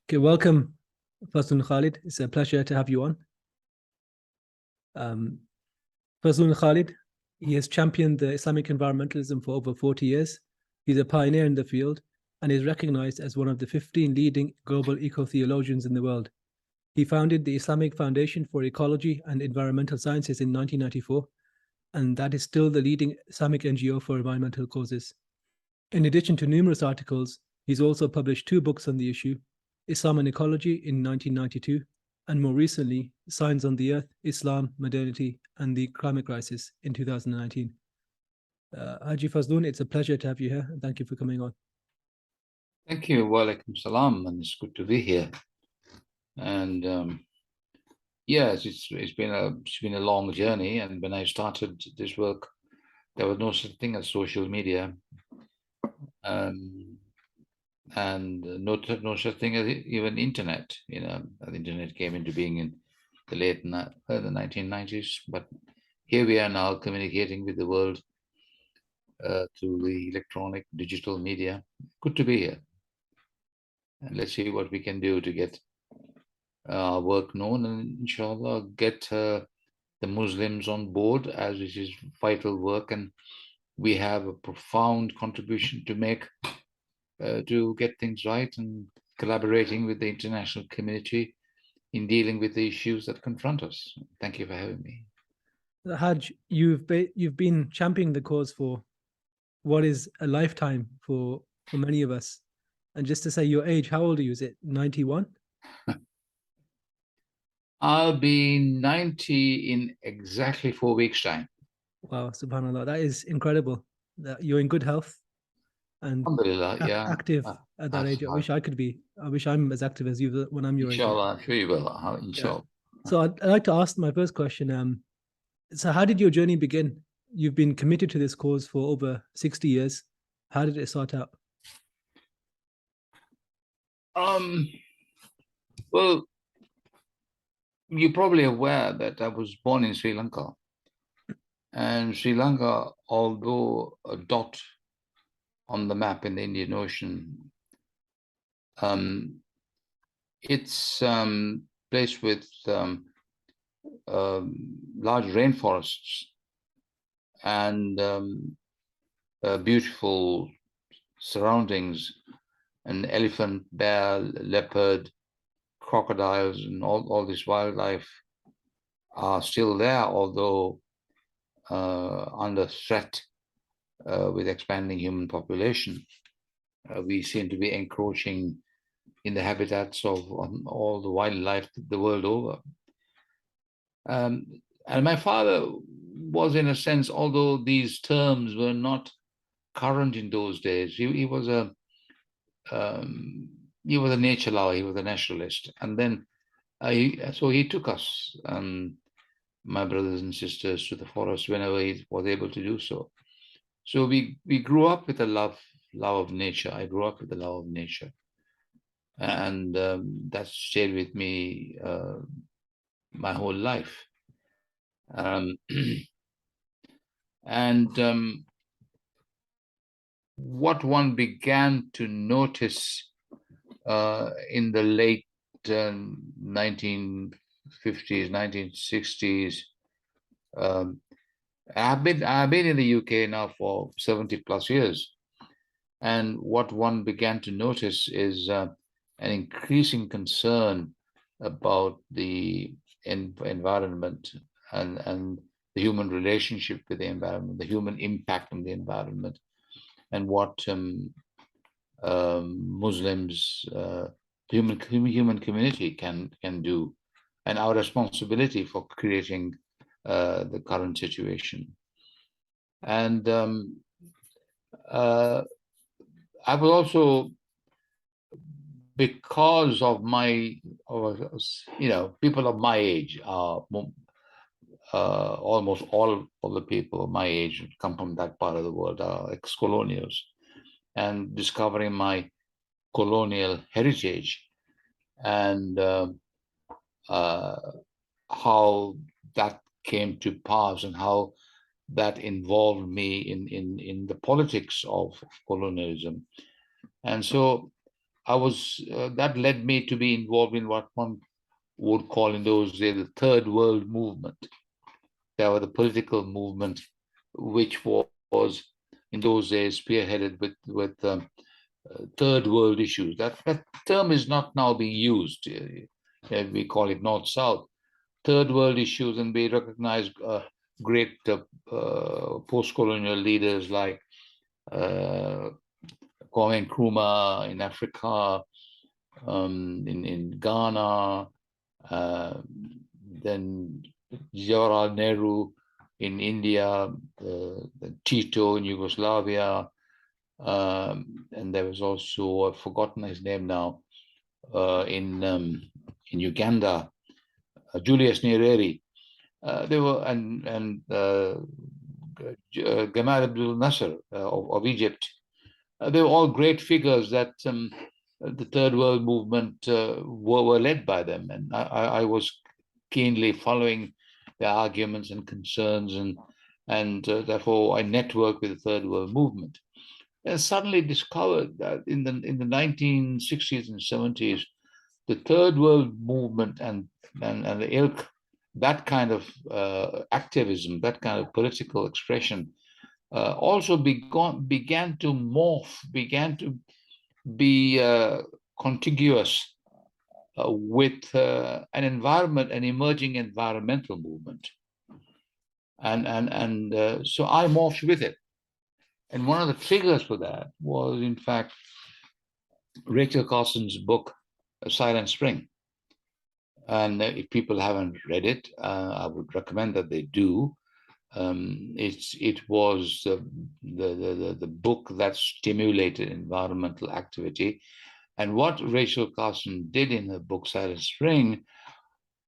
Okay, welcome, Fazlun Khalid. It's a pleasure to have you on. Fazlun Khalid, he has championed the Islamic environmentalism for over 40 years. He's a pioneer in the field and is recognized as one of the 15 leading global eco-theologians in the world. He founded the Islamic Foundation for Ecology and Environmental Sciences in 1994, and that is still the leading Islamic NGO for environmental causes. In addition to numerous articles, he's also published 2 books on the issue, Islam and Ecology in 1992, and more recently, Signs on the Earth, Islam, Modernity, and the Climate Crisis in 2019. Haji Fazlun, it's a pleasure to have you here, and thank you for coming on. Thank you. Wa alaikum salam, and it's good to be here. And yes, it's been a long journey. And when I started this work, there was no such thing as social media, and no such thing as even internet. The internet came into being in the late the 1990s. But here we are now, communicating with the world through the electronic digital media. Good to be here. And let's see what we can do to get our work known, and inshallah get the Muslims on board, as it is vital work, and we have a profound contribution to make to get things right, and collaborating with the international community in dealing with the issues that confront us. Thank you for having me. Haj, you've been championing the cause for what is a lifetime for many of us. And just to say your age, how old are you? Is it 91? I'll be 90 in exactly 4 weeks' time. Wow, subhanAllah, that is incredible. That you're in good health and active at that age. I wish I could be. I wish I'm as active as you when I'm your age. Inshallah, I'm sure you will. Inshallah. Yeah. So I'd like to ask my first question. So how did your journey begin? You've been committed to this cause for over 60 years. How did it start out? Well, you're probably aware that I was born in Sri Lanka. And Sri Lanka, although a dot on the map in the Indian Ocean, it's placed with large rainforests and beautiful surroundings, and elephant, bear, leopard, crocodiles, and all this wildlife are still there, although under threat with expanding human population. We seem to be encroaching in the habitats of all the wildlife the world over. And my father was, in a sense, although these terms were not current in those days, he was a nature lover, he was a naturalist. And then so he took us, my brothers and sisters, to the forest whenever he was able to do so. So we grew up with a love of nature. I grew up with the love of nature, and that stayed with me my whole life. What one began to notice in the late 1950s, 1960s. I've been in the UK now for 70 plus years, and what one began to notice is an increasing concern about the environment and the human relationship with the environment, the human impact on the environment, and what Muslims, human community can do, and our responsibility for creating the current situation. And I was also, because of people of my age are almost all of the people of my age come from that part of the world are ex-colonials, and discovering my colonial heritage and how that came to pass and how that involved me in the politics of colonialism. And so that led me to be involved in what one would call in those days the Third World Movement. There was the political movement, which was in those days spearheaded with third world issues. That term is not now being used. We call it North-South. Third world issues, and we recognize great post-colonial leaders like Kwame Nkrumah in Africa, in Ghana, then Jawaharlal Nehru in India, Tito in Yugoslavia, and there was also, I've forgotten his name now, in Uganda, Julius Nyerere. They were and Gamal Abdel Nasser of Egypt. They were all great figures that the Third World Movement were led by them, and I was keenly following their arguments and concerns, and therefore I networked with the Third World Movement. And suddenly discovered that in the 1960s and 70s, the Third World Movement and the ilk, that kind of activism, that kind of political expression, also began to morph, began to be contiguous with an emerging environmental movement, and so I morphed with it. And one of the triggers for that was, in fact, Rachel Carson's book, Silent Spring. And if people haven't read it, I would recommend that they do. It was the book that stimulated environmental activity. And what Rachel Carson did in her book, Silent Spring,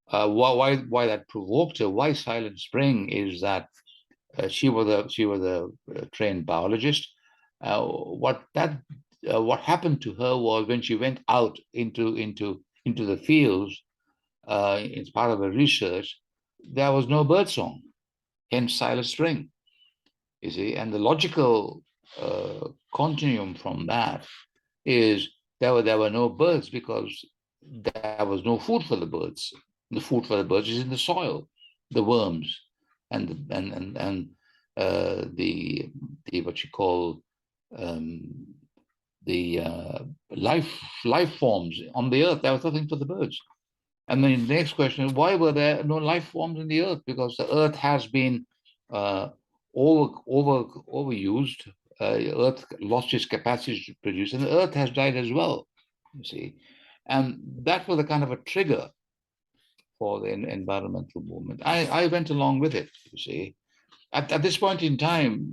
why that provoked her, why Silent Spring, is that she was a trained biologist. What happened to her was, when she went out into the fields, it's part of her research, there was no birdsong, hence Silent Spring. You see, and the logical continuum from that is there were no birds because there was no food for the birds. The food for the birds is in the soil, the worms, and the what you call the life forms on the earth. There was nothing for the birds. And then the next question is, why were there no life forms in the earth? Because the earth has been overused. Earth lost its capacity to produce, and the earth has died as well. You see, and that was a kind of a trigger for the environmental movement. I went along with it. You see, at this point in time,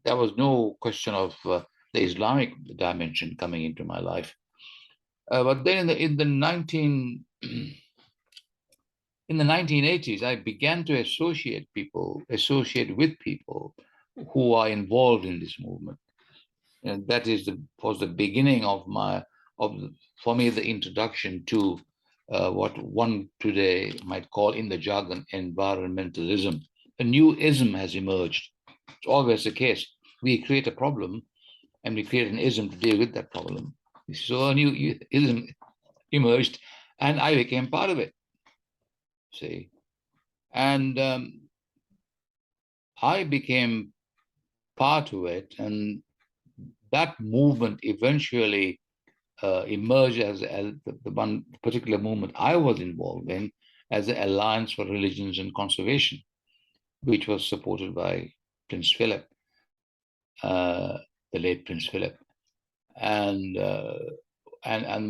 there was no question of the Islamic dimension coming into my life. But then in the 1980s, I began to associate with people who are involved in this movement. And that was the beginning for me, the introduction to what one today might call, in the jargon, environmentalism. A new ism has emerged. It's always the case. We create a problem and we create an ism to deal with that problem. So a new ism emerged, and I became part of it. See, and I became part of it, and that movement eventually emerged as the one particular movement I was involved in, as the Alliance for Religions and Conservation, which was supported by Prince Philip, the late Prince Philip, and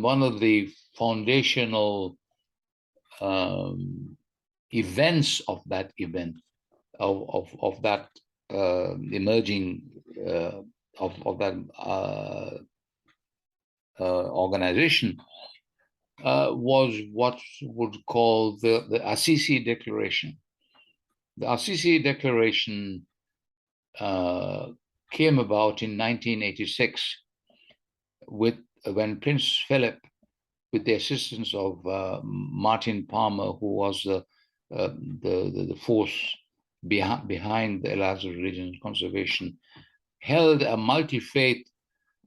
one of the foundational events of that event, of that emerging of that organization, was what would call the Assisi Declaration. The Assisi Declaration came about in 1986 when Prince Philip, with the assistance of Martin Palmer, who was the force behind the Alliance of Religion and Conservation, held a multi-faith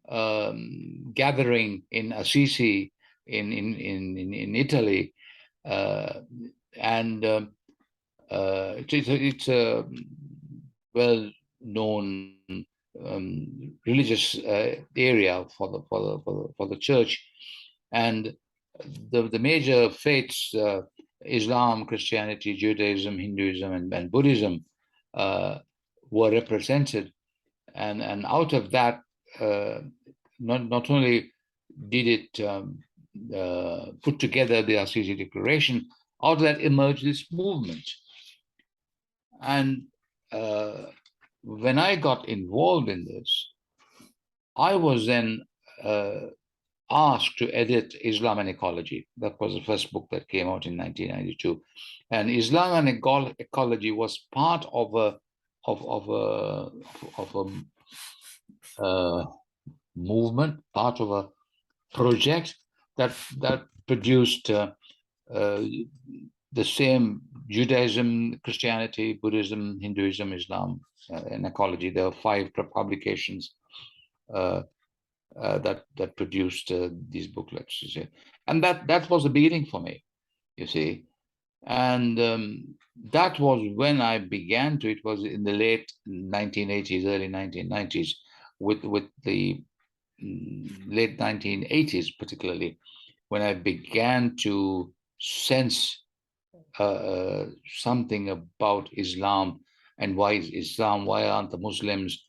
gathering in Assisi in Italy, and it's a well-known religious area for the church, and the major faiths, Islam, Christianity, Judaism, Hinduism, and Buddhism, were represented, and out of that, not only did it put together the Assisi Declaration, out of that emerged this movement. And when I got involved in this, I was then asked to edit Islam and Ecology. That was the first book that came out in 1992. And Islam and Ecology was part of a movement, part of a project that produced the same Judaism, Christianity, Buddhism, Hinduism, Islam, and ecology. There were 5 publications that produced these booklets, you see. And that was the beginning for me, you see. And that was when I began to, it was in the late 1980s, early 1990s, with the late 1980s particularly, when I began to sense something about Islam, and why is Islam, why aren't the Muslims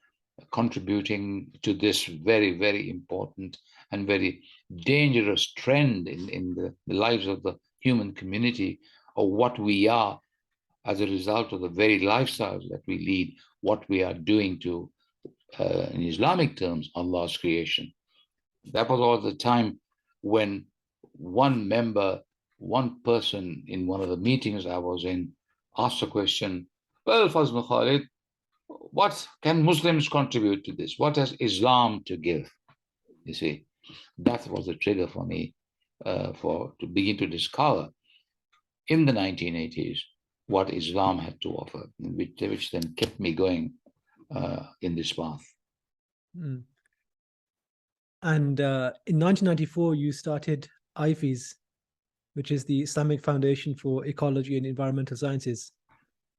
contributing to this very, very important and very dangerous trend in the lives of the human community, or what we are as a result of the very lifestyles that we lead, what we are doing to, in Islamic terms, Allah's creation. That was all the time when one member, one person in one of the meetings I was in asked a question, well, Fazlun Khalid, what can Muslims contribute to this? What has Islam to give? You see, that was the trigger for me to begin to discover in the 1980s what Islam had to offer, which then kept me going in this path. Mm. And in 1994, you started IFES, which is the Islamic Foundation for Ecology and Environmental Sciences.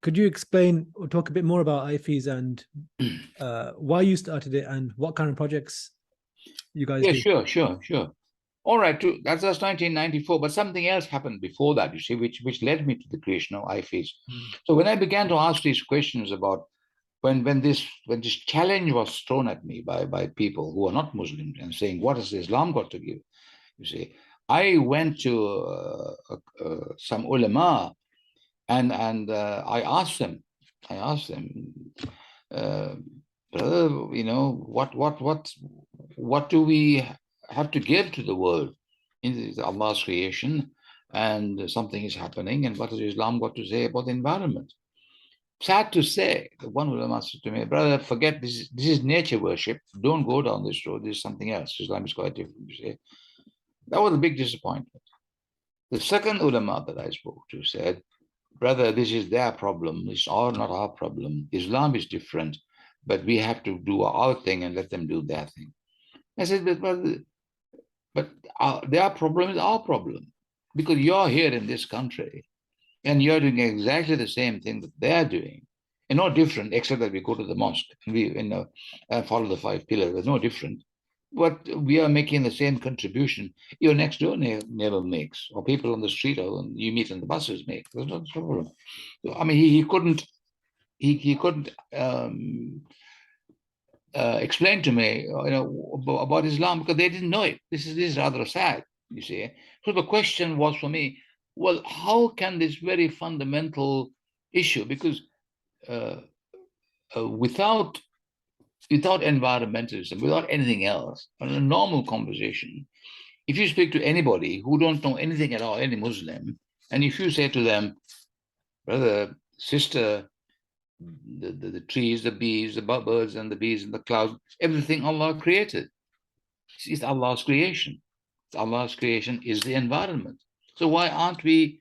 Could you explain or talk a bit more about IFES and why you started it and what kind of projects you guys do? Sure. All right, that's 1994, but something else happened before that, you see, which led me to the creation of IFES. So when I began to ask these questions about when this challenge was thrown at me by people who are not Muslims and saying, what has Islam got to give? You see, I went to some ulama and I asked them, brother, you know, what do we have to give to the world in Allah's creation, and something is happening, and what has Islam got to say about the environment? Sad to say, one ulama said to me, brother, forget this. This is nature worship. Don't go down this road. This is something else. Islam is quite different. You see, that was a big disappointment. The second ulama that I spoke to said, brother, this is their problem. It's all not our problem. Islam is different, but we have to do our thing and let them do their thing. I said, but their problem is our problem, because you're here in this country and you're doing exactly the same thing that they're doing, and no different, except that we go to the mosque and we follow the 5 pillars. There's no different. But we are making the same contribution your next door neighbor makes, or people on the street or you meet on the buses make. There's no problem. So, I mean, he couldn't explain to me, you know, about Islam, because they didn't know it. This is rather sad, you see. So the question was for me, well, how can this very fundamental issue, because without environmentalism, without anything else, in a normal conversation, if you speak to anybody who don't know anything at all, any Muslim, and if you say to them, brother, sister, the trees, the bees, the birds and the bees and the clouds, everything Allah created. It's Allah's creation. Allah's creation is the environment. So why aren't we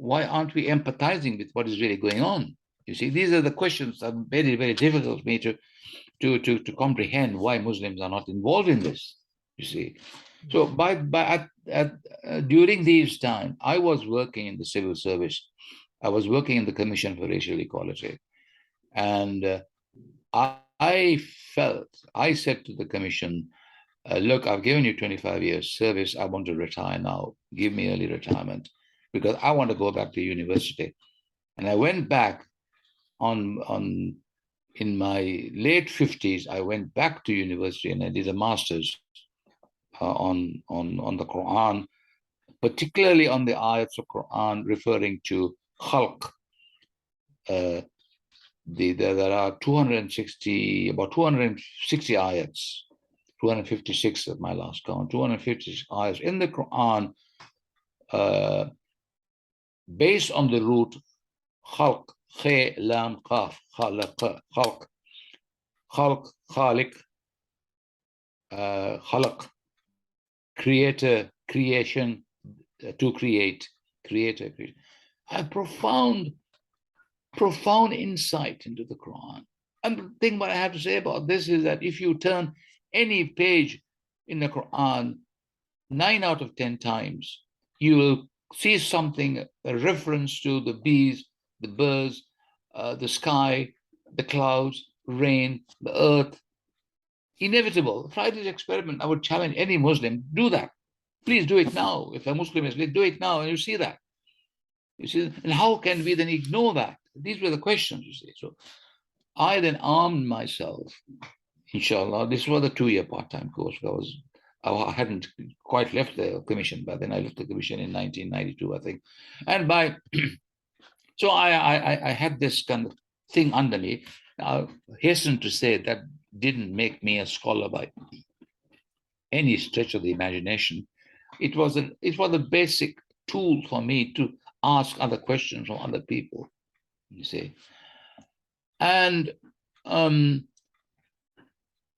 empathizing with what is really going on? You see, these are the questions that are very, very difficult for me to to comprehend why Muslims are not involved in this, you see. So during these times, I was working in the civil service. I was working in the Commission for Racial Equality. And I said to the Commission, look, I've given you 25 years service. I want to retire now. Give me early retirement because I want to go back to university. And I went back in my late 50s, I went back to university and I did a master's on the Quran, particularly on the ayats of Quran referring to khalq. There are about 260 ayats, 256 at my last count, 256 ayats in the Quran, based on the root khalq, khe, lam, qaf, khalq, khaliq, khalaq, creator, creation, to create, creator, creation. A profound insight into the Quran. And the thing what I have to say about this is that if you turn any page in the Quran 9 out of 10 times, you will see something, a reference to the bees, the birds, the sky, the clouds, rain, the earth. Inevitable. Try this experiment. I would challenge any Muslim, do that. Please do it now. If a Muslim is late, do it now, and you see that. You see, and how can we then ignore that? These were the questions, you see. So I then armed myself, inshallah. This was a 2-year part-time course. I hadn't quite left the commission by then. I left the commission in 1992, I think. And so I had this kind of thing under me. I hasten to say that didn't make me a scholar by any stretch of the imagination. It was a basic tool for me to ask other questions from other people, you see. And then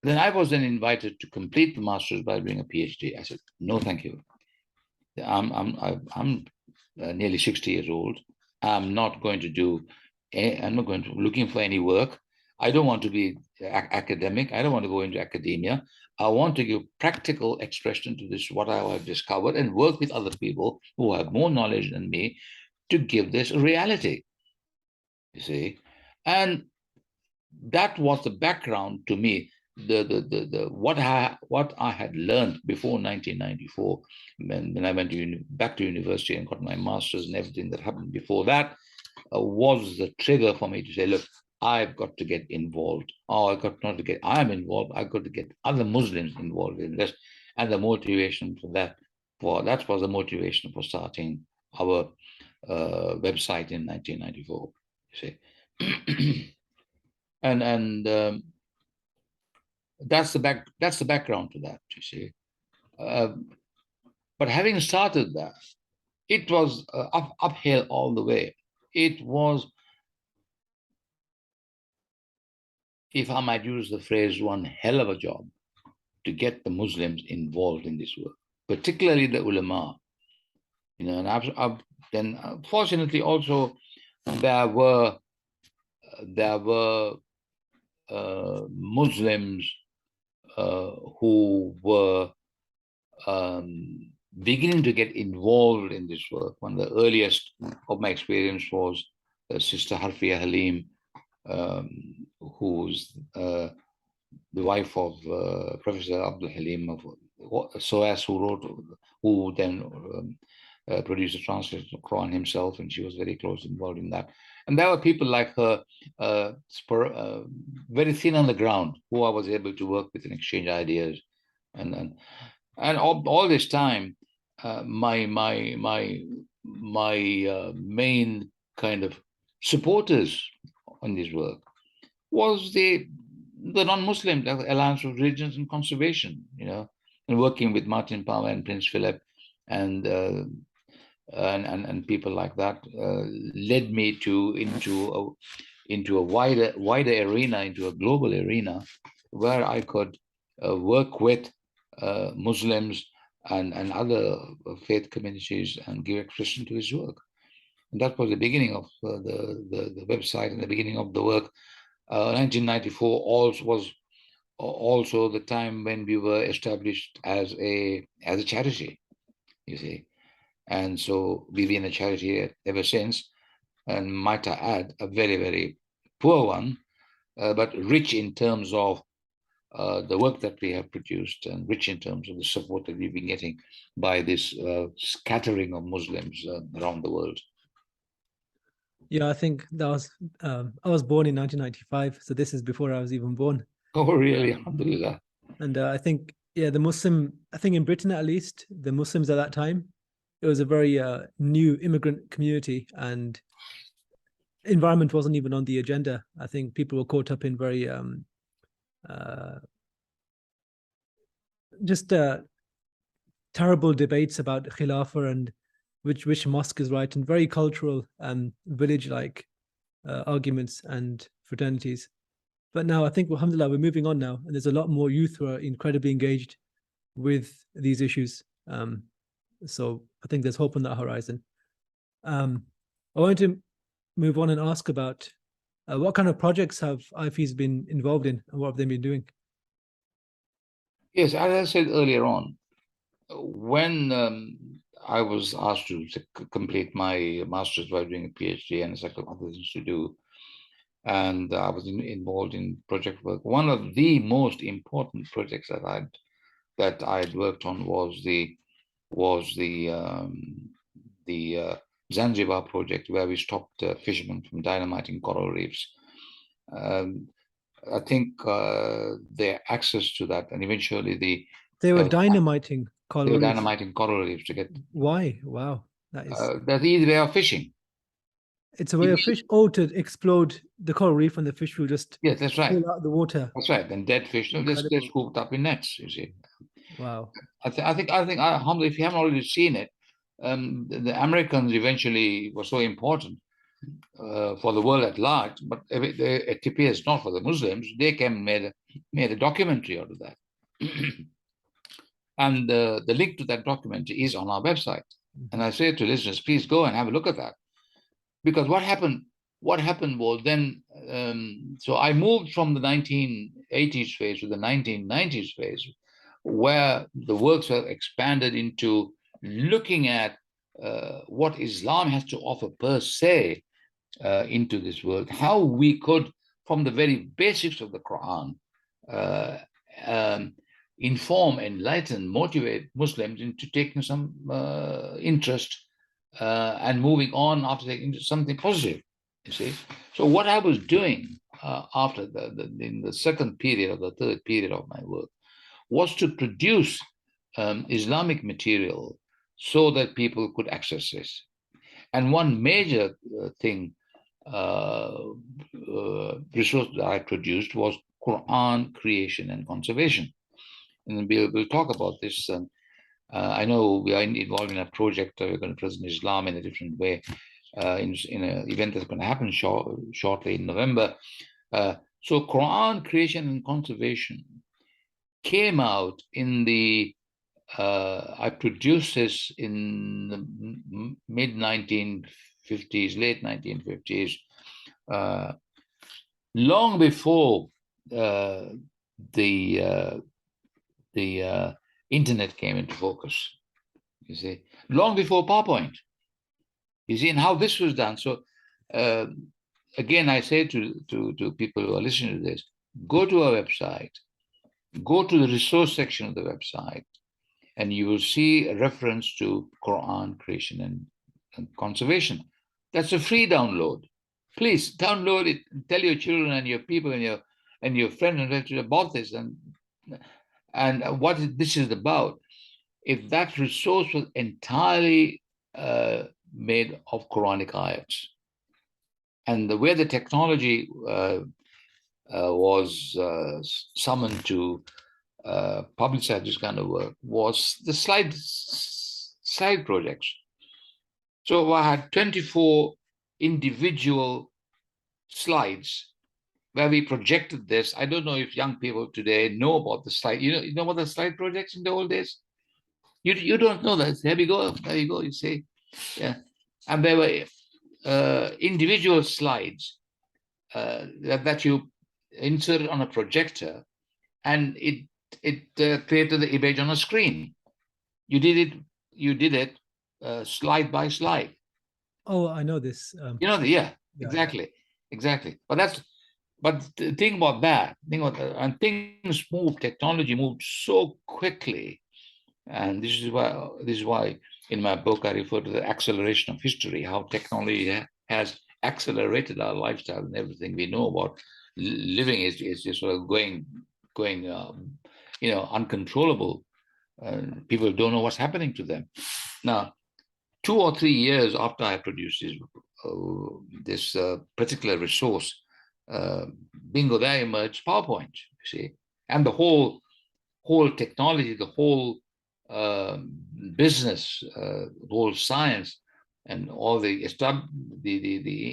I was then invited to complete the master's by doing a PhD. I said, no, thank you. I'm nearly 60 years old. I'm not going to looking for any work. I don't want to be academic. I don't want to go into academia. I want to give practical expression to this, what I have discovered, and work with other people who have more knowledge than me to give this a reality, you see. And that was the background to me, what I had learned before 1994, when I went back to university and got my master's, and everything that happened before that was the trigger for me to say, look, I've got to get involved. I'm involved. I've got to get other Muslims involved in this. And the motivation for that was the motivation for starting our website in 1994, you see. and that's the background to that, you see. But having started that, it was uphill all the way. It was, if I might use the phrase, one hell of a job to get the Muslims involved in this work, particularly the ulama. You know, and then fortunately also there were Muslims who were beginning to get involved in this work. One of the earliest of my experience was Sister Harfiya Halim, who's the wife of Professor Abdul Halim of SOAS, who then produced a translation of the Quran himself, and she was very closely involved in that. And there were people like her, very thin on the ground, who I was able to work with and exchange ideas. And all this time, my main kind of supporters on this work was the non-Muslim Alliance of Religions and Conservation, you know, and working with Martin Palmer and Prince Philip and people like that led me into a wider arena, into a global arena, where I could work with Muslims and other faith communities and give expression to his work. And that was the beginning of the website and the beginning of the work. 1994 also was also the time when we were established as a charity, you see. And so we've been a charity ever since, and might I add, a very, very poor one, but rich in terms of the work that we have produced, and rich in terms of the support that we've been getting by this scattering of Muslims around the world. Yeah, I think that was I was born in 1995, so this is before I was even born. Oh, really? Alhamdulillah. And I think, yeah, I think in Britain at least, the Muslims at that time, it was a very new immigrant community, and environment wasn't even on the agenda. I think people were caught up in very uh, just terrible debates about Khilafah and which mosque is right, and very cultural village-like arguments and fraternities. But now I think, alhamdulillah, we're moving on now, and there's a lot more youth who are incredibly engaged with these issues. So I think there's hope on that horizon. I wanted to move on and ask about what kind of projects have IFEs been involved in, and what have they been doing? Yes, as I said earlier on, when I was asked to complete my master's by doing a PhD and a couple of other things to do, and I was involved in project work. One of the most important projects that I'd worked on was the Zanzibar project, where we stopped fishermen from dynamiting coral reefs. I think their access to that, and eventually They were dynamiting coral they were reefs. dynamiting coral reefs to get. Why? Wow, that is. That's the easy way of fishing. It's a way of fish. Oh, to explode the coral reef, and the fish will just Yes, that's right. pull out the water. That's right. And dead fish, they're scooped up in nets. You see. Wow. I think, Alhamdulillah, if you haven't already seen it, the Americans eventually were so important for the world at large, but it appears not for the Muslims. They came and made a documentary out of that. And the link to that documentary is on our website. And I say to listeners, please go and have a look at that. Because what happened was then, so I moved from the 1980s phase to the 1990s phase, where the works were expanded into looking at what Islam has to offer per se into this world, how we could, from the very basics of the Quran, inform, enlighten, motivate Muslims into taking some interest and moving on after taking into something positive, you see. So what I was doing after in the second period or the third period of my work was to produce Islamic material so that people could access this. And one major resource that I produced was Quran creation and conservation. And we'll talk about this. I know we are involved in a project. We're going to present Islam in a different way in an event that's going to happen shortly in November. So Quran creation and conservation came out in the, I produced this in the mid-1950s, late 1950s, long before the internet came into focus, you see, long before PowerPoint, you see, and how this was done. So again, I say to people who are listening to this, go to our website, go to the resource section of the website, and you will see a reference to Quran creation and conservation. That's a free download. Please download it, tell your children and your people and your friends and relatives about this and what this is about. If that resource was entirely made of Quranic ayats, and the way the technology was summoned to publicize this kind of work was the slide projects. So I had 24 individual slides where we projected this. I don't know if young people today know about the slide. You know about the slide projects in the old days? You don't know that. There you go, you see. Yeah. And there were individual slides that you inserted on a projector, and it created the image on a screen. You did it slide by slide. Oh, I know this. Yeah, exactly. But the thing about that, and things move, technology moved so quickly, and this is why in my book I refer to the acceleration of history, how technology has accelerated our lifestyle, and everything we know about living is just sort of going uncontrollable. People don't know what's happening to them. Now, 2 or 3 years after I produced this particular resource, bingo, there emerged PowerPoint, you see, and the whole technology, the whole business, the whole science, and all the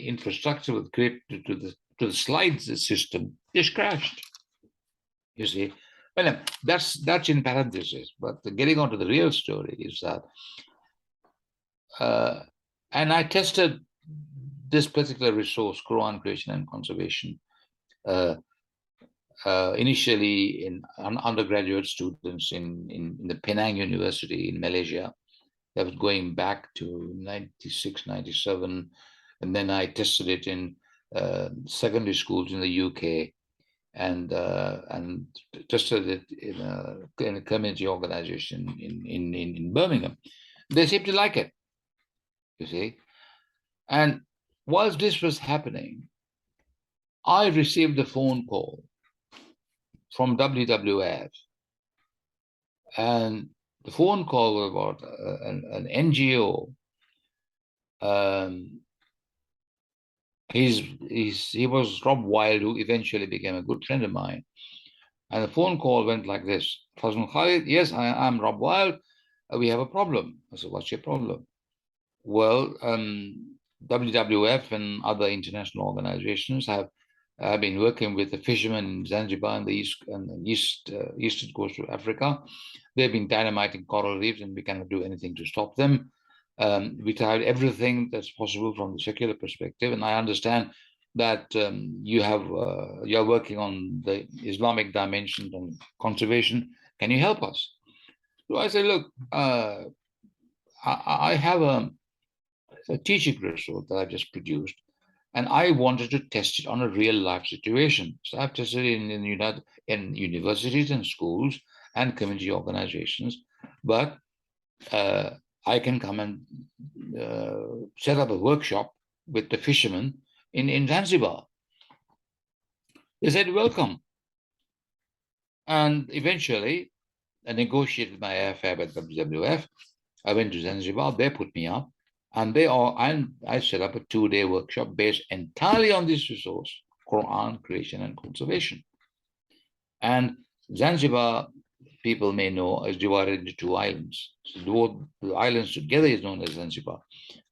infrastructure with created to the slides system just crashed. You see, well, that's in parenthesis. But getting on to the real story is that, and I tested this particular resource, Quran creation and conservation, initially in undergraduate students in the Penang University in Malaysia. That was going back to 96, 97. And then I tested it in secondary schools in the UK, and tested it in a community organization in Birmingham. They seemed to like it, you see. And whilst this was happening, I received a phone call from WWF, and the phone call was about an NGO. He was Rob Wild, who eventually became a good friend of mine. And the phone call went like this: Fazlun Khalid, yes, I'm Rob Wild. We have a problem. I said, what's your problem? Well, WWF and other international organizations have been working with the fishermen in Zanzibar and the eastern coast of Africa. They've been dynamiting coral reefs, and we cannot do anything to stop them. We tried everything that's possible from the secular perspective, and I understand that you're working on the Islamic dimension and conservation. Can you help us? So I said, look, I have a teaching resource that I've just produced, and I wanted to test it on a real life situation. So I've tested it in universities and schools and community organizations, but I can come and set up a workshop with the fishermen in Zanzibar. They said, welcome. And eventually, I negotiated my airfare with WWF. I went to Zanzibar, they put me up, and I set up a 2-day workshop based entirely on this resource, Quran, creation, and conservation. And Zanzibar, people may know, is divided into 2 islands. So the islands together is known as Zanzibar.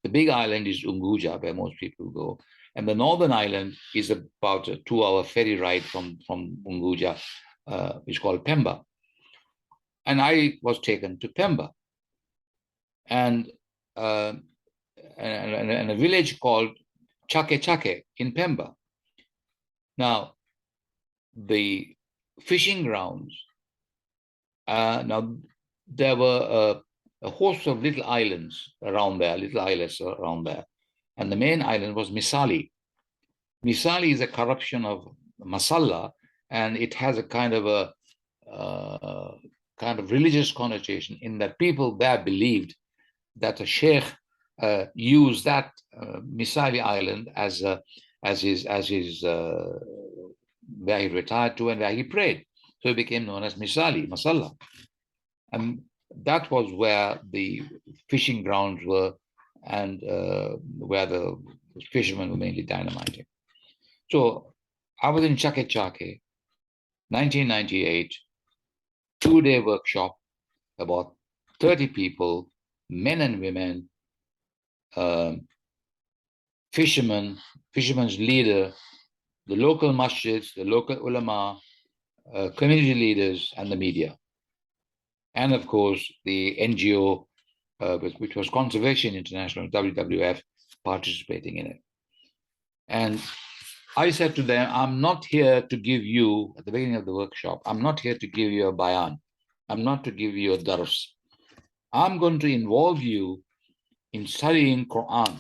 The big island is Unguja, where most people go. And the northern island is about a 2-hour ferry ride from Unguja, which is called Pemba. And I was taken to Pemba. And a village called Chake Chake in Pemba. Now, the fishing grounds, now there were a host of little islands around there, and the main island was Misali. Misali is a corruption of Masalla, and it has a kind of religious connotation, in that people there believed that a sheikh used that Misali island as his where he retired to and where he prayed. So it became known as Masalla. And that was where the fishing grounds were, and where the fishermen were mainly dynamiting. So I was in Chake Chake, 1998, 2-day workshop, about 30 people, men and women, fishermen's leader, the local masjids, the local ulama, community leaders, and the media. And of course, the NGO, which was Conservation International, WWF, participating in it. And I said to them, I'm not here to give you, at the beginning of the workshop, I'm not here to give you a bayan. I'm not to give you a dars. I'm going to involve you in studying Quran.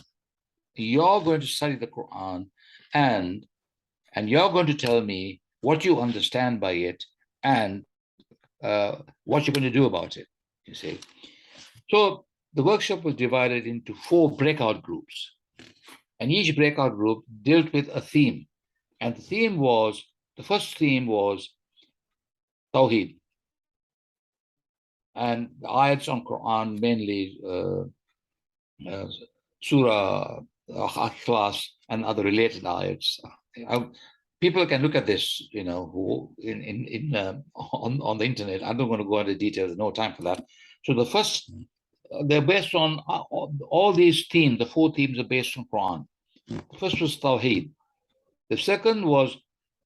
You're going to study the Quran and you're going to tell me what you understand by it and what you're going to do about it, you see. So the workshop was divided into 4 breakout groups, and each breakout group dealt with a theme. And the first theme was Tawheed. And the ayats on Quran, mainly Surah Ikhlas and other related ayats. People can look at this, who on the internet. I don't want to go into details, no time for that. So the first, they're based on all these themes. The 4 themes are based on Quran. The first was Tawheed. The second was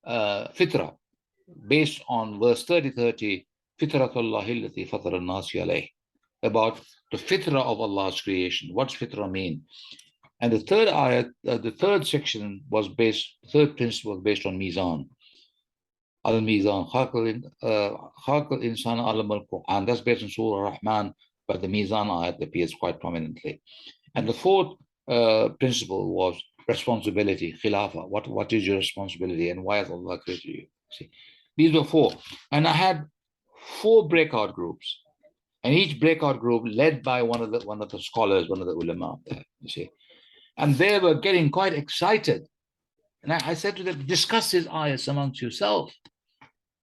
Fitra, based on verse 30, Fitratullahi allati fatara an-nasi alayh, about the fitrah of Allah's creation. What's fitrah mean? And the third ayat, the third section was the third principle was based on Mizan. Al-Mizan, Khalaqal Insan Alam al-Quran. That's based on Surah Rahman, but the Mizan ayat appears quite prominently. And the fourth principle was responsibility, Khilafah. What is your responsibility and why has Allah created you? See, these were 4. And I had 4 breakout groups. And each breakout group led by one of the scholars, one of the ulama there, you see. And they were getting quite excited. And I said to them, discuss these ayahs amongst yourself.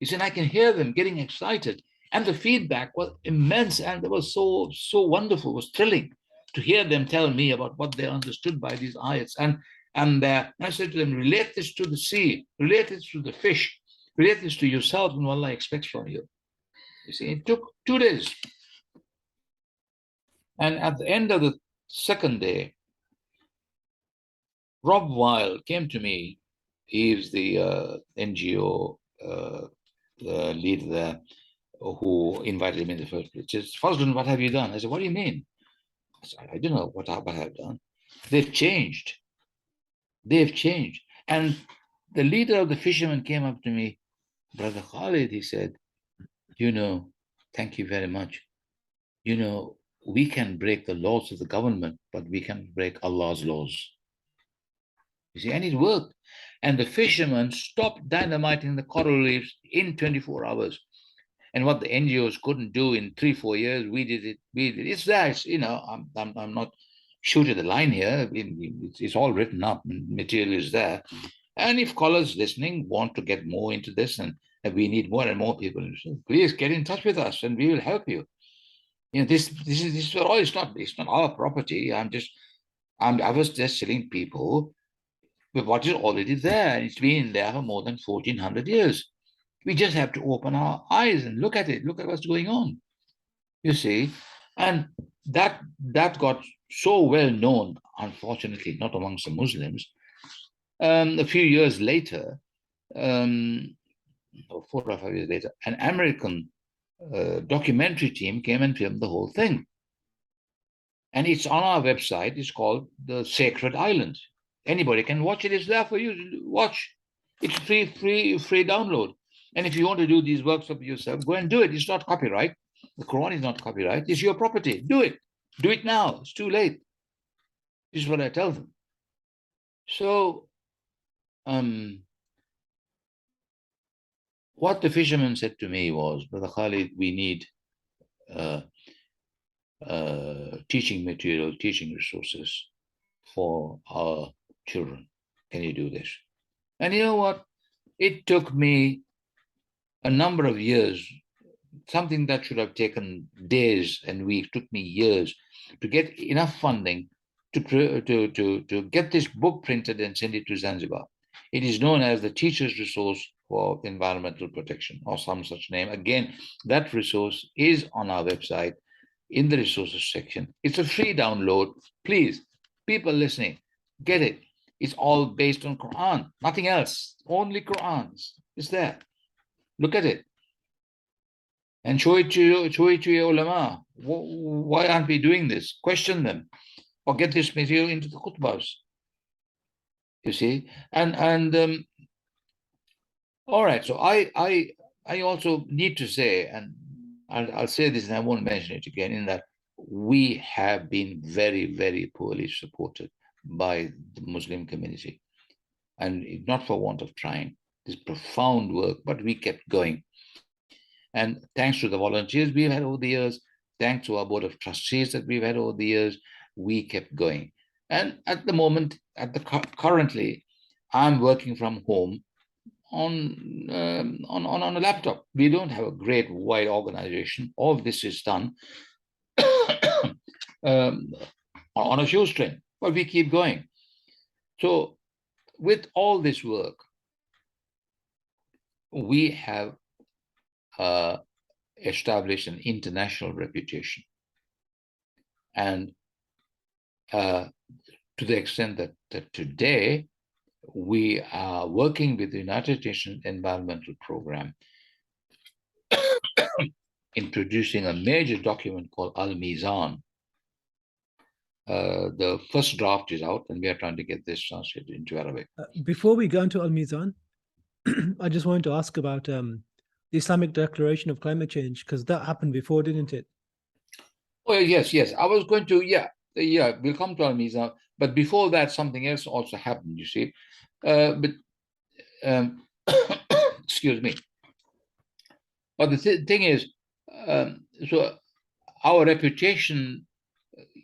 You see, and I can hear them getting excited. And the feedback was immense, and it was so wonderful, it was thrilling to hear them tell me about what they understood by these ayats. And I said to them, relate this to the sea, relate this to the fish, relate this to yourself and what Allah expects from you. You see, it took 2 days. And at the end of the second day, Rob Weil came to me. He's the NGO leader there who invited me in the first place. He says, Fazlun, what have you done? I said, what do you mean? I said, I don't know what I've done. They've changed. They've changed. And the leader of the fishermen came up to me, Brother Khalid, he said, thank you very much. We can break the laws of the government, but we can break Allah's laws. You see, and it worked. And the fishermen stopped dynamiting the coral reefs in 24 hours. And what the NGOs couldn't do in 3-4 years, we did it. It's there. I'm not shooting the line here. It's all written up. Material is there. And if scholars listening want to get more into this, and we need more and more people, please get in touch with us, and we will help you. This is all. It's not our property. I was just telling people what is already there. It's been there for more than 1400 years. We just have to open our eyes and look at it. Look at what's going on. You see, and that got so well known, unfortunately, not amongst the Muslims. A few years later, 4 or 5 years later, an American documentary team came and filmed the whole thing. And it's on our website. It's called The Sacred Island. Anybody can watch it. It's there for you to watch. It's free download. And if you want to do these workshops yourself, go and do it. It's not copyright. The Quran is not copyright. It's your property. Do it. Do it now. It's too late. This is what I tell them. So, what the fisherman said to me was, Brother Khalid, we need teaching material, teaching resources for our children. Can you do this? And you know what? It took me a number of years, something that should have taken days and weeks, took me years to get enough funding to get this book printed and send it to Zanzibar. It is known as the Teacher's Resource for Environmental Protection, or some such name. Again, that resource is on our website in the resources section. It's a free download. Please, people listening, get it. It's all based on Quran, nothing else, only Quran. It's there. Look at it. And show it to your ulama. Why aren't we doing this? Question them. Or get this material into the khutbahs. You see, and all right. So I also need to say, and I'll say this, and I won't mention it again, in that we have been very, very poorly supported by the Muslim community, and not for want of trying. This profound work, but we kept going. And thanks to the volunteers we've had over the years, thanks to our board of trustees that we've had over the years, we kept going. And at the moment, currently, I'm working from home on a laptop. We don't have a great wide organization. All this is done on a shoestring, but we keep going. So with all this work, we have established an international reputation. And to the extent that today we are working with the United Nations Environmental Program in producing a major document called Al-Mizan. The first draft is out, and we are trying to get this translated into Arabic. Before we go into Al-Mizan, I just wanted to ask about the Islamic Declaration of Climate Change, because that happened before, didn't it? Oh, yes. I was going to, we'll come to Al-Mizan. But before that, something else also happened, you see. Excuse me. But the thing is, so our reputation,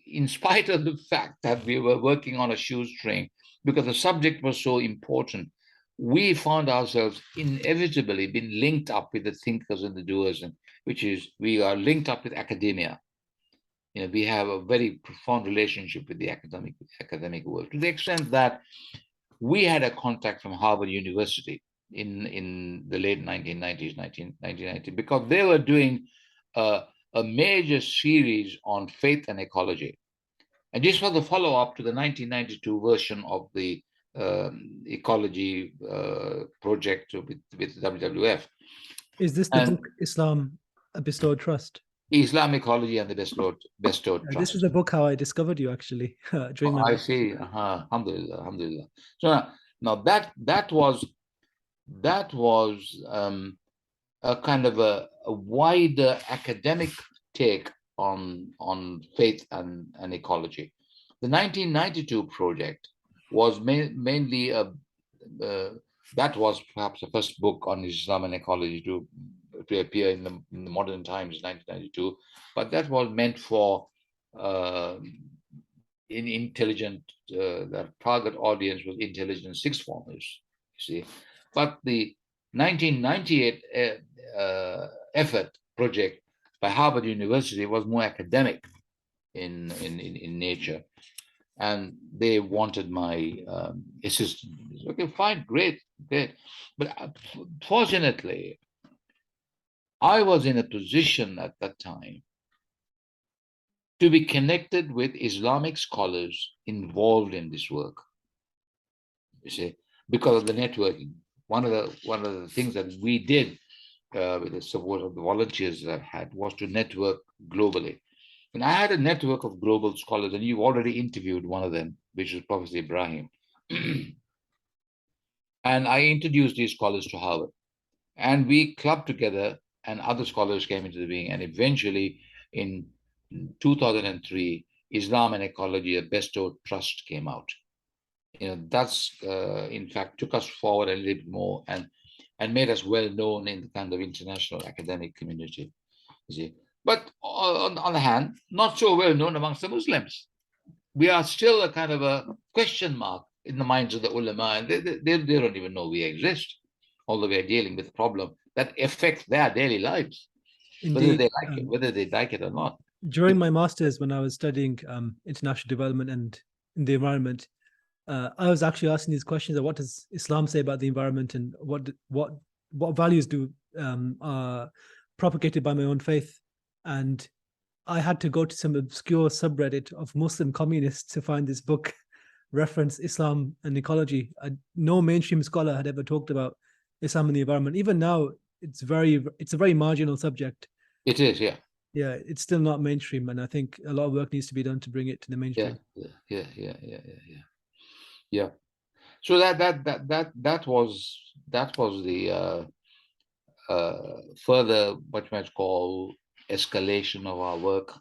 in spite of the fact that we were working on a shoestring, because the subject was so important, we found ourselves inevitably being linked up with the thinkers and the doers, and which is we are linked up with academia. You know, we have a very profound relationship with the academic world, to the extent that we had a contact from Harvard University in the late 1990s, 1990, because they were doing a major series on faith and ecology. And this was the follow-up to the 1992 version of the ecology project with WWF. Is this the book, Islam, a Bestowed Trust? Islamic Ecology and the Bestowed Trust. This is the book how I discovered you, actually, during my... I see. Alhamdulillah, alhamdulillah. So now that was a kind of a wider academic take on faith and ecology. The 1992 project was mainly that was perhaps the first book on Islam and ecology to appear in the modern times, 1992, but that was meant for intelligent, the target audience was intelligent sixth formers, you see. But the 1998 effort project by Harvard University was more academic in nature, and they wanted my assistance. Okay, fine, great. But fortunately, I was in a position at that time to be connected with Islamic scholars involved in this work. You see, because of the networking. One of the things that we did with the support of the volunteers that I've had was to network globally. And I had a network of global scholars, and you've already interviewed one of them, which is Professor Ibrahim. And I introduced these scholars to Harvard. And we clubbed together, and other scholars came into the being. And eventually, in 2003, Islam and Ecology, a Bestowed Trust came out. You know, that's in fact took us forward a little bit more and made us well known in the kind of international academic community. You see, but on the other hand, not so well known amongst the Muslims. We are still a kind of a question mark in the minds of the ulama, and they don't even know we exist, although we are dealing with a problem that affects their daily lives. Indeed. Whether they like it or not. During my master's, when I was studying international development and in the environment, I was actually asking these questions of what does Islam say about the environment, and what values are propagated by my own faith. And I had to go to some obscure subreddit of Muslim communists to find this book reference Islam and ecology. No mainstream scholar had ever talked about Islam and the environment. Even now, it's a very marginal subject. It is, yeah. Yeah, it's still not mainstream, and I think a lot of work needs to be done to bring it to the mainstream. Yeah. So that was the further what you might call escalation of our work,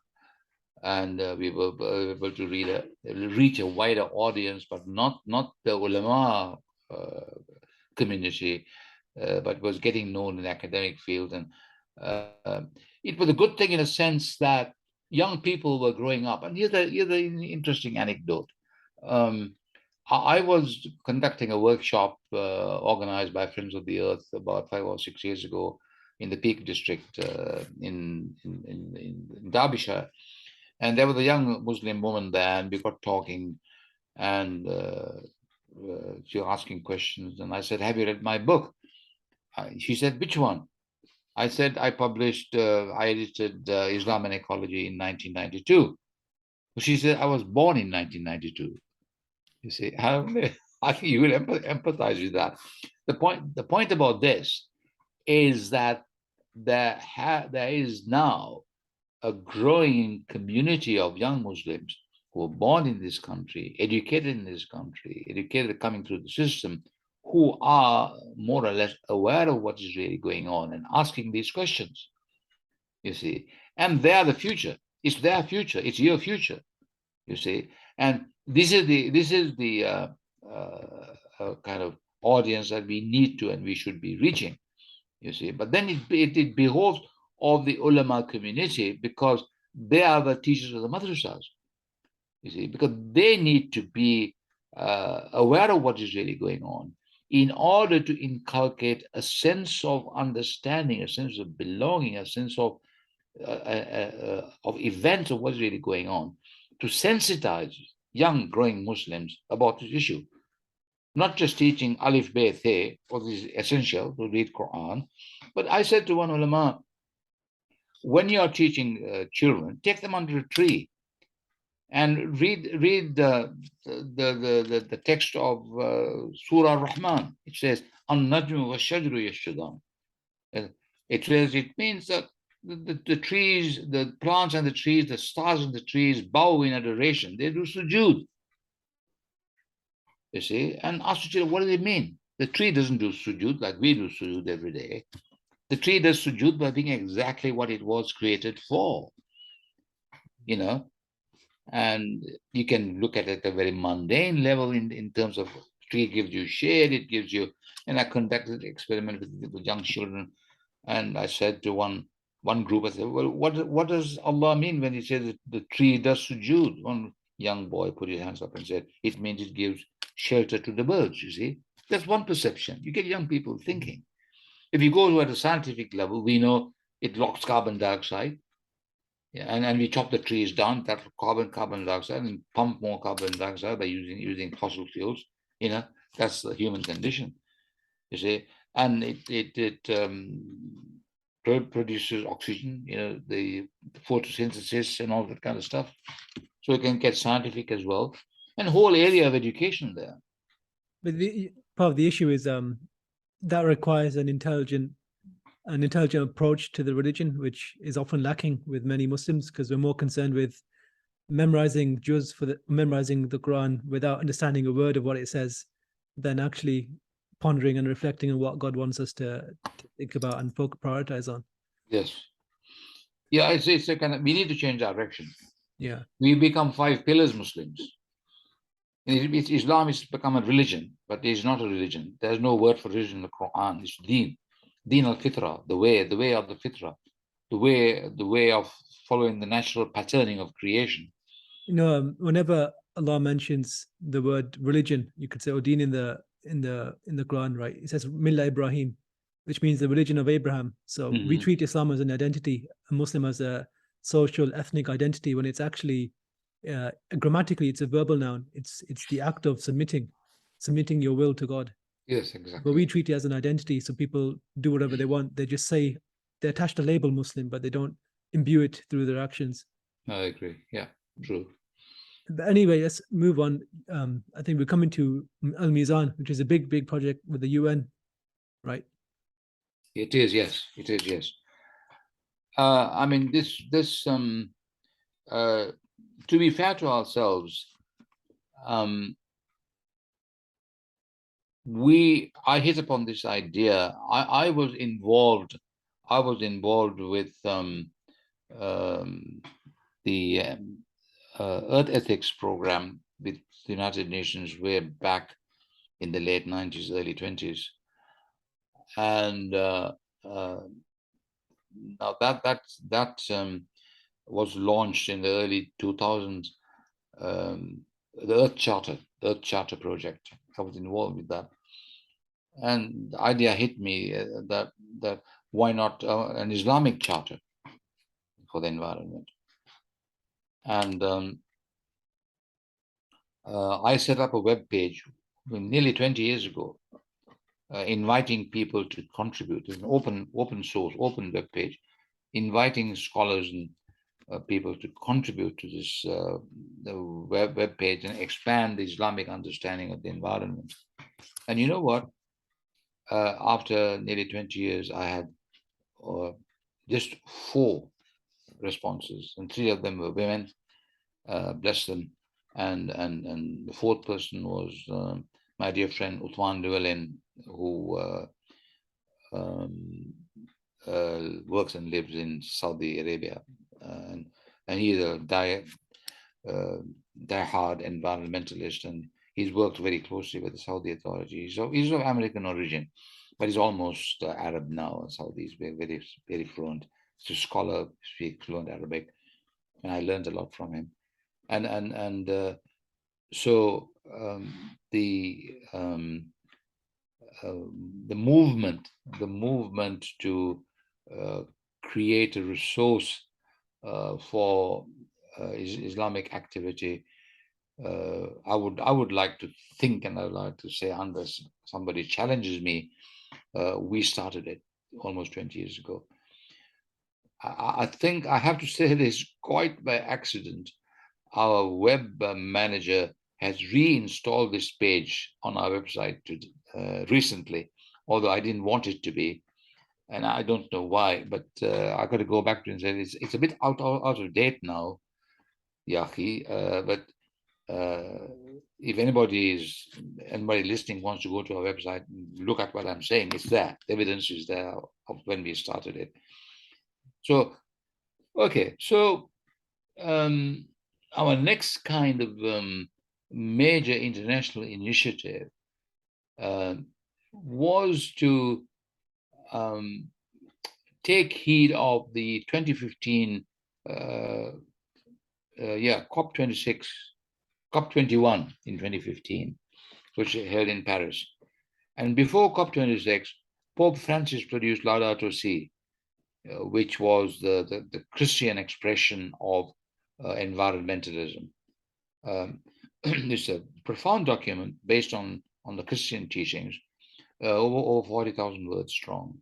and we were able to reach a wider audience, but not the ulama community, but was getting known in the academic field. And it was a good thing in a sense that young people were growing up. And here's the interesting anecdote. I was conducting a workshop organized by Friends of the Earth about 5 or 6 years ago in the Peak District in Derbyshire. And there was a young Muslim woman there, and we got talking, and she was asking questions. And I said, "Have you read my book?" She said, "Which one?" I said, I edited Islam and Ecology in 1992. She said, "I was born in 1992. You see, I think you will empathize with that. The point about this is that there is now a growing community of young Muslims who were born in this country, educated in this country, educated coming through the system, who are more or less aware of what is really going on and asking these questions, you see. And they are the future. It's their future. It's your future, you see. And this is the kind of audience that we need to and we should be reaching, you see. But then it behoves of the ulama community, because they are the teachers of the madrasas, you see, because they need to be aware of what is really going on in order to inculcate a sense of understanding, a sense of belonging, a sense of events of what's really going on, to sensitize young growing Muslims about this issue. Not just teaching alif, be, the, what is essential to read Quran, but I said to one ulama, when you are teaching children, take them under a tree and read the text of Surah Rahman. It says, "An-najmu wa shajru yashjudan." It means that the trees, the plants and the trees, the stars and the trees bow in adoration. They do sujood. You see, and ask the children, what does it mean? The tree doesn't do sujood like we do sujood every day. The tree does sujood by being exactly what it was created for, you know. And you can look at it at a very mundane level in terms of tree gives you shade, it gives you, and I conducted an experiment with young children, and I said to one group, I said, well, what does Allah mean when he says that the tree does sujood? One young boy put his hands up and said, it means it gives shelter to the birds, you see. That's one perception. You get young people thinking. If you go to at a scientific level, we know it locks carbon dioxide. Yeah, and we chop the trees down, that carbon dioxide, and pump more carbon dioxide by using fossil fuels. You know, that's the human condition, you see. And it produces oxygen, you know, the photosynthesis and all that kind of stuff. So you can get scientific as well, and whole area of education there. But part of the issue is that requires an intelligent approach to the religion, which is often lacking with many Muslims, because we're more concerned with memorizing memorizing the Quran without understanding a word of what it says, than actually pondering and reflecting on what God wants us to think about and prioritize on. Yes. Yeah, it's a kind of, we need to change direction. Yeah. We become 5 pillars Muslims. Islam has become a religion, but it is not a religion. There's no word for religion in the Quran. It's deen. Deen al-fitra, the way of the fitra, the way of following the natural patterning of creation. You know, whenever Allah mentions the word religion, you could say Deen in the Quran, right? It says Millah Ibrahim, which means the religion of Abraham. So we treat Islam as an identity, a Muslim as a social ethnic identity, when it's actually grammatically it's a verbal noun. It's the act of submitting your will to God. Yes, exactly. But we treat it as an identity, so people do whatever they want. They just say they attach the label Muslim, but they don't imbue it through their actions. I agree. Yeah, true. But anyway, let's move on. I think we're coming to Al Mizan, which is a big project with the UN, right? It is, yes. It is, yes. I mean, to be fair to ourselves, I hit upon this idea. I was involved with the Earth Ethics program with the United Nations way back in the late 90s, early 20s. And now that was launched in the early 2000s, the Earth Charter project. I was involved with that. And the idea hit me that why not an Islamic charter for the environment? And I set up a web page nearly 20 years ago, inviting people to contribute. It's an open source, open web page, inviting scholars and people to contribute to this the web page and expand the Islamic understanding of the environment. And you know what? After nearly 20 years, I had just 4 responses, and 3 of them were women, bless them. And the 4th person was my dear friend Uthman Llewellyn, who works and lives in Saudi Arabia, and he is a die-hard environmentalist, and he's worked very closely with the Saudi authorities. So he's of American origin, but he's almost Arab now. Saudi is very, very fluent. He's a scholar, speaks fluent Arabic, and I learned a lot from him. So the movement to create a resource for Islamic activity, I would like to think, and I would like to say, unless somebody challenges me, we started it almost 20 years ago. I think I have to say this quite by accident. Our web manager has reinstalled this page on our website recently, although I didn't want it to be, and I don't know why. But I got to go back to it and say it's a bit out of date now, Yahi. But if anybody listening wants to go to our website and look at what I'm saying, it's there. The evidence is there of when we started it. So, okay, so our next kind of major international initiative was to take heed of the 2015 COP26, COP21 in 2015, which held in Paris. And before COP26, Pope Francis produced Laudato Si, which was the Christian expression of environmentalism. It's a profound document based on the Christian teachings, over 40,000 words strong.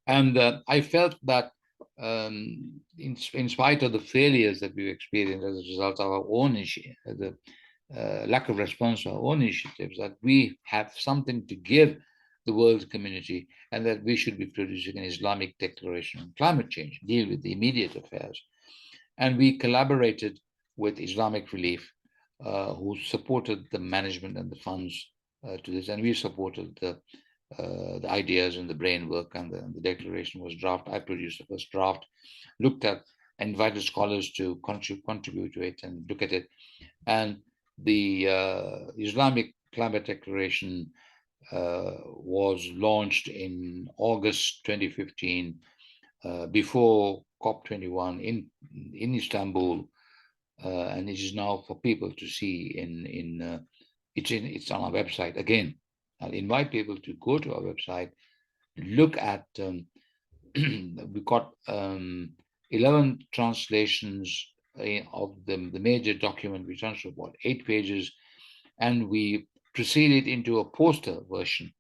And I felt that in spite of the failures that we've experienced as a result of our own the lack of response to our own initiatives, that we have something to give the world community, and that we should be producing an Islamic declaration on climate change, deal with the immediate affairs. And we collaborated with Islamic Relief, who supported the management and the funds to this, and we supported the ideas and the brain work, and the declaration was drafted. I produced the first draft, looked at, invited scholars to contribute to it and look at it. And the Islamic Climate Declaration was launched in August 2015, before COP21 in Istanbul, and it is now for people to see it's on our website. Again, I'll invite people to go to our website, look at, we've got 11 translations of the major document. We translated about 8 pages, and we proceeded into a poster version,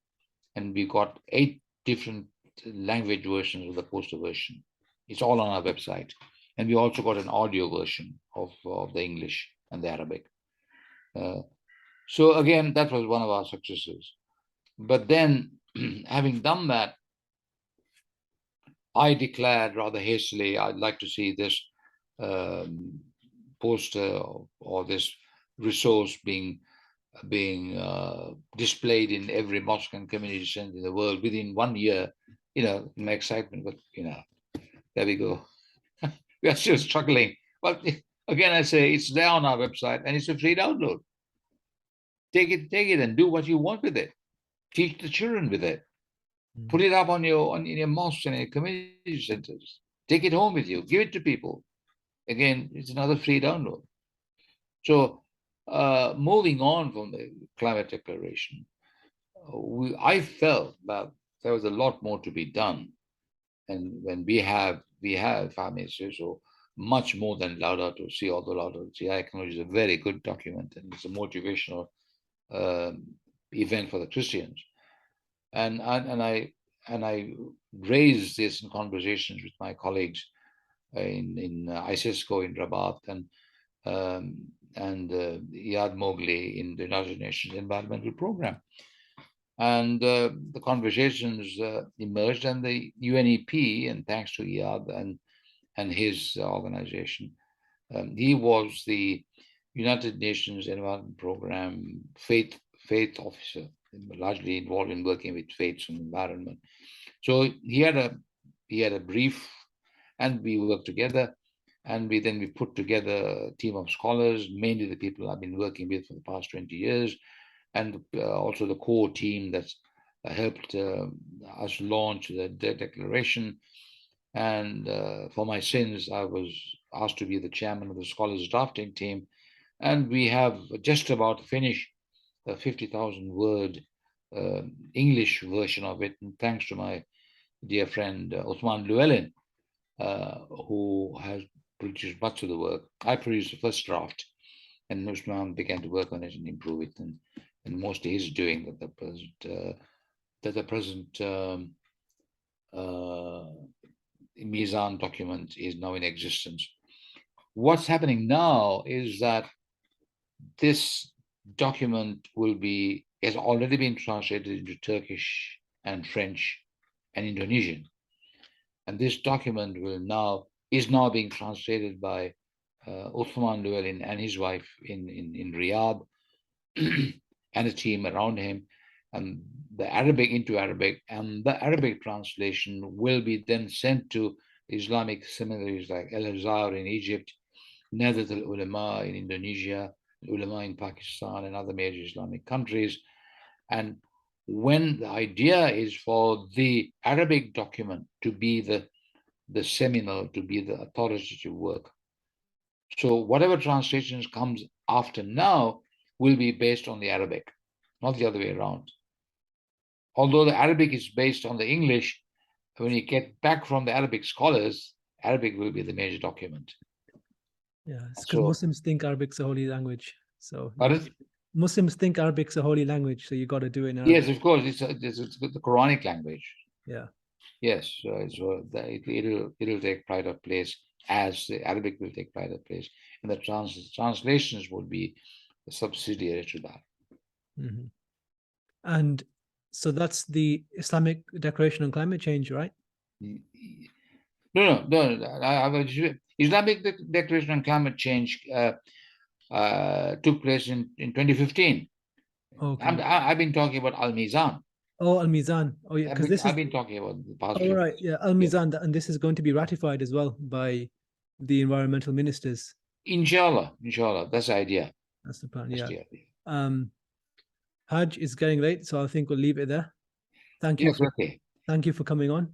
and we got 8 different language versions of the poster version. It's all on our website. And we also got an audio version of the English and the Arabic. So again, that was one of our successes. But then, having done that, I declared rather hastily, I'd like to see this poster or this resource being being displayed in every mosque and community center in the world within 1 year, my excitement, but there we go. We are still struggling. But again, I say it's there on our website and it's a free download. Take it and do what you want with it. Teach the children with it. Put it up in your mosques and your community centers. Take it home with you. Give it to people. Again, it's another free download. So moving on from the climate declaration, I felt that there was a lot more to be done. And when we have if I may say so, much more than Laudato Si, although Laudato Si, I acknowledge, is a very good document and it's a motivational event for the Christians. And I raised this in conversations with my colleagues in ISISCO in Rabat and Iyad Mowgli in the United Nations Environmental Program. And the conversations emerged, and the UNEP, and thanks to Iyad and his organization, he was the United Nations Environment Program faith officer, largely involved in working with faiths and environment. So he had a brief, and we worked together, and we put together a team of scholars, mainly the people I've been working with for the past 20 years, and also the core team that's helped us launch the declaration. And for my sins, I was asked to be the chairman of the scholars drafting team, and we have just about finished a 50,000 word English version of it, and thanks to my dear friend Uthman Llewellyn, who has produced much of the work. I produced the first draft, and Uthman began to work on it and improve it, and mostly he's doing that. The present Mizan document is now in existence. What's happening now is that this document has already been translated into Turkish and French and Indonesian. And this document is now being translated by Uthman Llewellyn and his wife in Riyadh and a team around him, and the Arabic into Arabic, and the Arabic translation will be then sent to Islamic seminaries like Al Azhar in Egypt, Nadat al Ulama in Indonesia, Ulama in Pakistan and other major Islamic countries. And when the idea is for the Arabic document to be the seminal, to be the authoritative work. So whatever translations comes after now will be based on the Arabic, not the other way around. Although the Arabic is based on the English, when you get back from the Arabic scholars, Arabic will be the major document. Yeah, it's because Muslims think Arabic's a holy language. So pardon? Muslims think Arabic's a holy language, so you got to do it in Arabic. Yes, of course, it's the Quranic language. Yeah. Yes, so it'll take pride of place, as the Arabic will take pride of place, and the translations will be subsidiary to that. Mm-hmm. And so that's the Islamic Declaration on Climate Change, right? No. Islamic Declaration on Climate Change took place in 2015. Okay. I've been talking about Al Mizan. Oh, Al Mizan. Oh, yeah, because I've been talking about the past. Oh, right. Yeah, Al Mizan, and this is going to be ratified as well by the environmental ministers. Inshallah, that's the idea. That's the plan. Yeah. Hajj is getting late, so I think we'll leave it there. Thank you. Yes, okay. Thank you for coming on.